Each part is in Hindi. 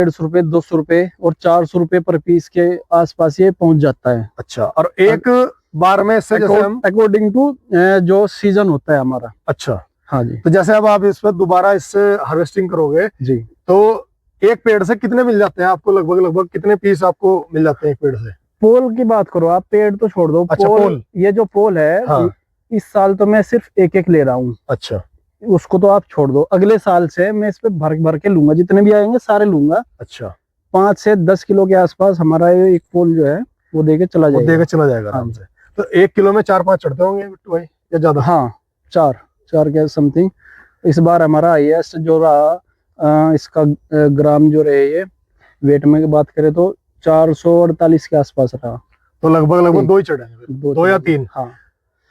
150 रुपए 200 रुपए और 400 रुपए पर पीस के आसपास ये पहुंच जाता है। अच्छा, और एक बार में इससे जैसे हम अकॉर्डिंग टू जो सीजन होता है हमारा। अच्छा, हाँ जी। तो जैसे अब आप इस पर दोबारा इससे हार्वेस्टिंग करोगे जी, तो एक पेड़ से कितने मिल जाते हैं आपको? लगभग लगभग कितने पीस आपको मिल जाते हैं एक पेड़ से? पोल की बात करो आप, पेड़ तो छोड़ दो। अच्छा, पोल। ये जो पोल है, हाँ। इस साल तो मैं सिर्फ एक एक ले रहा हूँ। अच्छा, उसको तो आप छोड़ दो, अगले साल से मैं इस पे भर भर के लूंगा, जितने भी आएंगे सारे लूंगा। अच्छा, 5 से 10 किलो के आसपास हमारा ये एक पोल जो है वो देके चला वो जाएगा। देकर चला जाएगा आराम से। तो 1 किलो में 4-5 चढ़ते होंगे बिट्टू भाई, या ज्यादा? हाँ, 4 के समथिंग। इस बार हमारा हाईएस्ट जो रहा इसका ग्राम जो रहे, ये वेट में की बात करें तो 448 के आसपास रहा। तो लगभग लगभग 2 ही चढ़े हैं, 2 या 3। हाँ,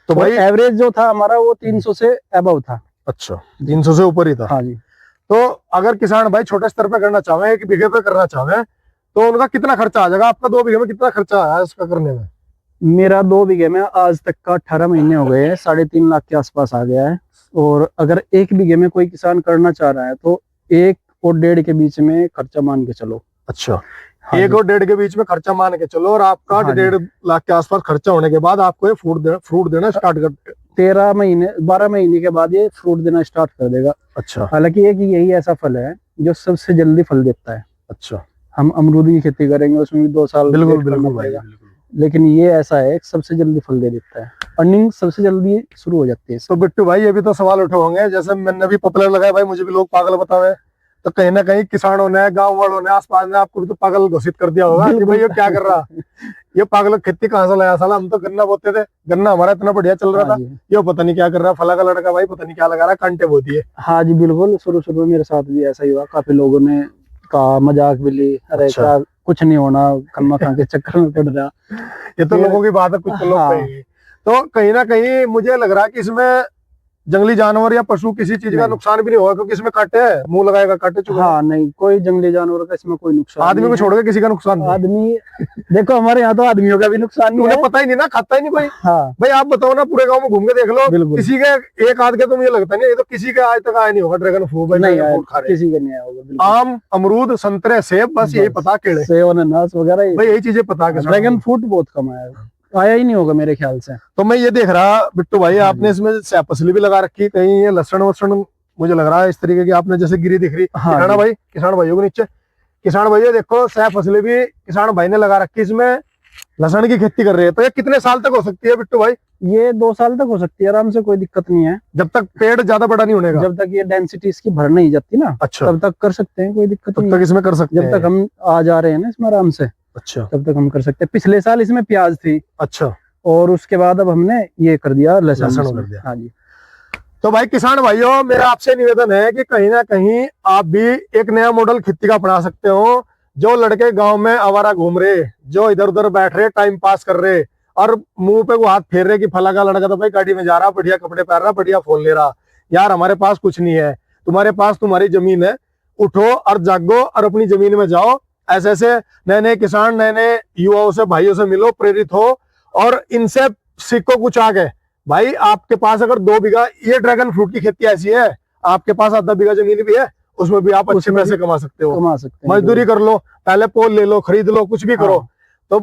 तो भाई एवरेज जो था हमारा वो 300 से अबव था। अच्छा, 300 से ऊपर ही था। हाँ जी। तो अगर किसान भाई छोटे स्तर पे करना चाहे, 1 बीघे पे करना चाहे, तो उनका कितना खर्चा आ जाएगा? आपका 2 बीघे में कितना खर्चा आया इसका करने में? मेरा 2 बीघे में आज तक का 18 महीने हो गए हैं, 3.5 लाख के आसपास आ गया है। और अगर 1 बीघे में कोई किसान करना चाह रहा है तो 1 और 1.5 के बीच में खर्चा मान के चलो। अच्छा, हाँ 1 और 1.5 के बीच में खर्चा मान के चलो, और आपका हाँ 1.5 लाख के आसपास खर्चा होने के बाद आपको ये फ्रूट देना स्टार्ट कर 12 महीने के बाद ये फ्रूट देना स्टार्ट कर देगा। अच्छा, हालांकि एक यही ऐसा फल है जो सबसे जल्दी फल देता है। अच्छा, हम अमरूद की खेती करेंगे, उसमें भी 2 साल बिल्कुल wait करना बिल्कुल भाई, पड़ेगा। बिल्कुल। लेकिन ये ऐसा है सबसे जल्दी फल दे देता है, अर्निंग सबसे जल्दी शुरू हो जाती है। तो बिट्टू भाई ये भी तो सवाल उठे होंगे, जैसे मैंने भी पॉपुलर लगाया भाई, मुझे भी लोग पागल बतावे, तो कहीं ना कहीं किसानों ने, गांव वालों ने, आसपास ने आपको भी तो पागल घोषित कर दिया होगा कि भाई ये क्या कर रहा, ये पागल खेती कहाँ से लाया साला, हम तो गन्ना बोते थे, गन्ना हमारा इतना बढ़िया चल रहा था, ये पता नहीं क्या कर रहा, फला का लड़का भाई पता नहीं क्या लगा रहा, कांटे बोती है। हाँ जी बिल्कुल, शुरू शुरू में मेरे साथ भी ऐसा ही हुआ। काफी लोगों ने कहा, मजाक भी ली, अरे अच्छा। क्या कुछ नहीं होना, खम्मा खा के चक्कर में पड़ रहा। ये तो लोगों की बात है, कुछ तो लोग हाँ। कहेंगे। तो कहीं ना कहीं मुझे लग रहा है कि इसमें जंगली जानवर या पशु किसी चीज का नुकसान भी नहीं होगा, क्योंकि इसमें कांटे है, मुंह लगाएगा कांटे चुभेगा। हाँ नहीं, कोई जंगली जानवर का इसमें कोई नुकसान आदमी को छोड़ के किसी का नुकसान नहीं। आदमी देखो, हमारे यहाँ तो आदमियों का भी नुकसान नहीं है। उन्हें पता ही नहीं ना, खाता ही नहीं कोई। हाँ भाई आप बताओ ना, पूरे गांव में घूम के देख लो, बिल्कुल। किसी के एक आध के तो मुझे लगता नहीं, ये तो किसी का आज तक आया नहीं होगा ड्रैगन फ्रूट। नहीं आया, किसी का नहीं आया होगा बिल्कुल। आम, अमरूद, संतरे, सेब, बस यही पता, केले, सेब, अनानास वगैरह, भाई यही चीजें पता है। ड्रैगन फ्रूट बहुत कम आया ही नहीं होगा मेरे ख्याल से। तो मैं ये देख रहा बिट्टू भाई, आपने इसमें फसली भी लगा रखी, कहीं ये लहसुन वसुन मुझे लग रहा है इस तरीके की आपने जैसे गिरी दिख रही। हाँ किसान भाइयों के नीचे, किसान भाइयों देखो, फसली भी किसान भाई ने लगा रखी, इसमें लहसुन की खेती कर रहे हैं। तो ये कितने साल तक हो सकती है बिट्टू भाई? ये 2 साल तक हो सकती है आराम से, कोई दिक्कत नहीं है। जब तक पेड़ ज्यादा बड़ा नहीं होने का, जब तक ये डेंसिटी इसकी भर नहीं जाती ना, अच्छा, तब तक कर सकते हैं, कोई दिक्कत नहीं तब तक इसमें कर सकते हैं। जब तक हम आ जा रहे हैं ना इसमें आराम से, अच्छा, तब तक हम कर सकते हैं। पिछले साल इसमें प्याज थी, अच्छा, और उसके बाद अब हमने ये कर दिया लहसुन कर दिया। हाँ जी। तो भाई किसान भाइयों, मेरा आपसे निवेदन है कि कहीं ना कहीं आप भी एक नया मॉडल खेती का अपना सकते हो। जो लड़के गांव में आवारा घूम रहे, जो इधर उधर बैठ रहे, टाइम पास कर रहे, और मुंह पे वो हाथ फेर रहे कि फला का लड़का तो भाई गाड़ी में जा रहा, बढ़िया कपड़े पहन रहा, बढ़िया फोन ले रहा, यार हमारे पास कुछ नहीं है। तुम्हारे पास तुम्हारी जमीन है, उठो और जागो और अपनी जमीन में जाओ। ऐसे ऐसे नए नए किसान, नए नए युवाओं से, भाइयों से मिलो, प्रेरित हो और इनसे सीखो कुछ आगे। भाई आपके पास अगर 2 बीघा, ये ड्रैगन फ्रूट की खेती ऐसी है, आपके पास आधा बीघा जमीन भी है, उसमें भी आप अच्छे पैसे कमा सकते हो। मजदूरी कर लो, पहले पोल ले लो, खरीद लो, कुछ भी करो। तो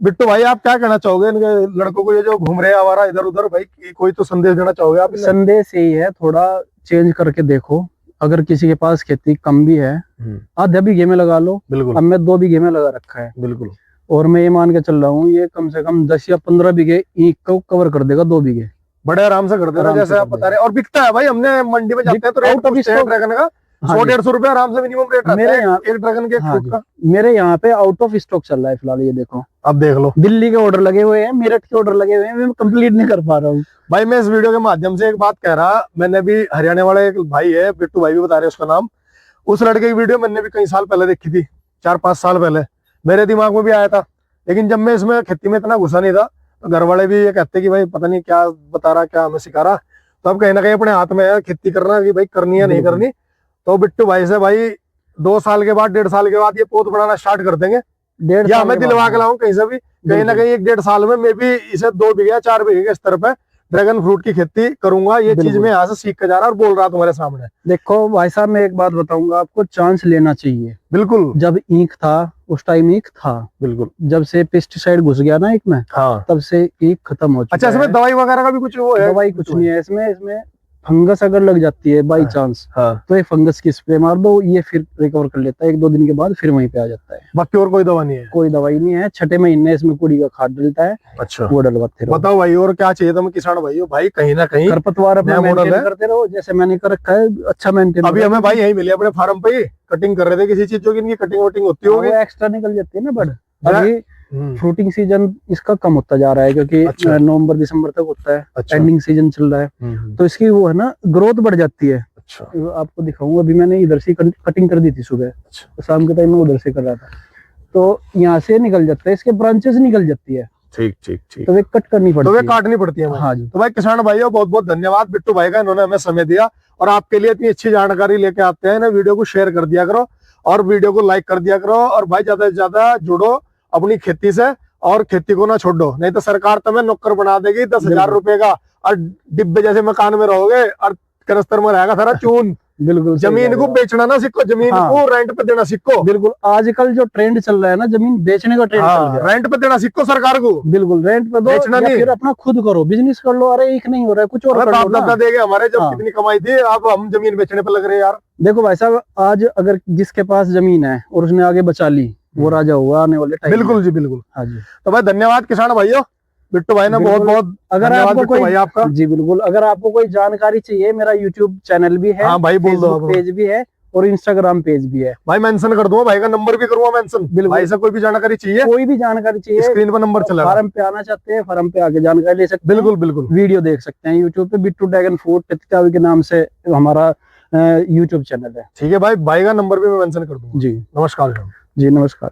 बिट्टू भाई आप क्या कहना चाहोगे इनके लड़कों को, ये जो घूम रहे हैं आवारा इधर उधर, भाई कोई तो संदेश देना चाहोगे आप? संदेश यही है, थोड़ा चेंज करके देखो। अगर किसी के पास खेती कम भी है, आधा बीघे में लगा लो। बिल्कुल। अब मैं 2 बीघे में लगा रखा है। बिल्कुल। और मैं ये मान के चल रहा हूँ, ये कम से कम 10 या 15 बीघे ईख को कवर कर देगा। 2 बीघे बड़े आराम से कर देगा, जैसे आप बता रहे हैं। और बिकता है भाई, हमने मंडी में जाते हैं तो रेट ड्रैगन का 100-150 रुपए आराम से मिनिमम रेट रहता है एक ड्रैगन के फ्रूट का। मेरे यहाँ पे आउट ऑफ स्टॉक चल रहा है फिलहाल, ये देखो। अब देख लो, दिल्ली के ऑर्डर लगे हुए हैं, मेरठ के ऑर्डर लगे हुए हैं, मैं कंप्लीट नहीं कर पा रहा हूँ। भाई मैं इस वीडियो के माध्यम से एक बात कह रहा, मैंने भी हरियाणा वाले एक भाई है, बिट्टू भाई भी बता रहे उसका नाम, उस लड़के की वीडियो मैंने भी कई साल पहले देखी थी, 4-5 साल पहले, मेरे दिमाग में भी आया था। लेकिन जब मैं इसमें खेती में इतना घुसा नहीं था, तो घर वाले भी ये कहते कि भाई पता नहीं क्या बता रहा, क्या हमें सिखा रहा। तो अब कहीं ना कहीं अपने हाथ में है खेती करना, कि भाई करनी है नहीं करनी। तो बिट्टू भाई से भाई 2 साल के बाद, 1.5 साल के बाद ये पौध बनाना स्टार्ट कर देंगे, या मैं दिलवा के लाऊं कहीं से भी। कहीं ना कहीं 1-1.5 साल में मैं भी इसे 2 बीघे 4 बीघे के स्तर पे ड्रैगन फ्रूट की खेती करूंगा, ये चीज बिल्कुल। मैं यहाँ से सीख के जा रहा और बोल रहा तुम्हारे सामने। देखो भाई साहब, मैं एक बात बताऊंगा आपको, चांस लेना चाहिए। बिल्कुल जब ईंख था उस टाइम ईंख था, बिल्कुल। जब से पेस्टिसाइड घुस गया ना ईंख में, हाँ, तब से ईंख खत्म हो चुका अच्छा, इसमें है। दवाई वगैरह का भी कुछ वो है? दवाई कुछ नहीं है इसमें। इसमें फंगस अगर लग जाती है बाई चांस, हाँ, तो ये फंगस की स्प्रे मार दो, ये फिर रिकवर कर लेता है, 1-2 दिन के बाद फिर वहीं पे आ जाता है। बाकी और कोई दवा नहीं है? कोई दवाई नहीं है। छठे महीने इसमें कुड़ी का खाद डलता है, अच्छा, वो डलवाते रहो। बताओ भाई, और क्या चाहिए तुम किसान भाइयों? भाई कहीं ना कहीं खरपतवार अपना नया मॉडल मेंटेन है। करते रहो, जैसे मैंने कर रखा है, अच्छा मेंटेन। अभी हमें भाई यही मिले अपने फार्म पे ही, कटिंग कर रहे थे किसी चीज की, इनकी कटिंग वटिंग होती होगी। वो एक्स्ट्रा निकल जाती है ना बड। जरा- अभी फ्रूटिंग सीजन इसका कम होता जा रहा है, क्योंकि अच्छा। नवंबर दिसंबर तक होता है, अच्छा। एंडिंग सीजन चल रहा है, तो इसकी वो है ना ग्रोथ बढ़ जाती है। अच्छा, आपको दिखाऊंगा, अभी मैंने इधर से कटिंग कर दी थी सुबह, अच्छा। तो शाम के टाइम में उधर से कर रहा था, तो यहाँ से निकल जाता है, इसके ब्रांचेस निकल जाती है, ठीक ठीक ठीक। तो वे कट करनी तो पड़ती वे है। काटनी पड़ती है। हाँ जी। तो भाई किसान भाइयों, बहुत बहुत धन्यवाद बिट्टू भाई का, इन्होंने हमें समय दिया और आपके लिए इतनी अच्छी जानकारी लेके आते हैं ना। वीडियो को शेयर कर दिया करो और वीडियो को लाइक कर दिया करो, और भाई ज्यादा से ज्यादा जुड़ो अपनी खेती से और खेती को ना छोड़ो, नहीं तो सरकार तुम्हें नौकर बना देगी 10,000 रुपए का, और डिब्बे जैसे मकान में रहोगे और कनस्तर में रहेगा सारा चून। बिल्कुल। जमीन को बेचना ना सीखो, जमीन हाँ। को रेंट पे देना सीखो। बिल्कुल, आजकल जो ट्रेंड चल रहा है ना, जमीन बेचने का ट्रेंड चल हाँ, गया है। रेंट पे देना सीखो सरकार को। बिल्कुल, रेंट पे दो बेचना या नहीं। फिर अपना खुद करो, बिजनेस कर लो। अरे एक नहीं हो रहा है, कुछ और हमें कर बाप लो दादा ना। देगे हमारे, जब हाँ। कितनी कमाई थी, अब हम जमीन बेचने पे लग रहे हैं यार। देखो भाई साहब, आज अगर जिसके पास जमीन है और उसने आगे बचा ली, वो राजा हुआ आने वाले टाइम में। बिल्कुल जी, बिल्कुल। हाँ जी। तो भाई धन्यवाद किसान भाइयों, बिट्टू भाई ने बहुत बिल्कुल। बहुत अगर धन्यवाद आपको बिट्टू कोई भाई आपका। जी बिल्कुल, अगर आपको कोई जानकारी चाहिए, मेरा यूट्यूब चैनल भी है, हाँ भाई, बोल दो फेसबुक आप। पेज भी है और इंस्टाग्राम पेज भी है। भाई मेंशन कर दूंगा, भाई का नंबर भी करूंगा मेंशन। बिल्कुल। भाई से कोई भी जानकारी चाहिए, कोई भी जानकारी चाहिए, स्क्रीन पर नंबर चलेगा। फार्म पे आना चाहते हैं, फार्म पे आके जानकारी ले सकते हैं। बिल्कुल बिल्कुल। वीडियो देख सकते हैं यूट्यूब पे, बिट्टू ड्रैगन फ्रूट टिटकावी के नाम से हमारा यूट्यूब चैनल है। ठीक है भाई, भाई का नंबर भी मैं मेंशन कर दूंगा। जी नमस्कार। जी, नमस्कार।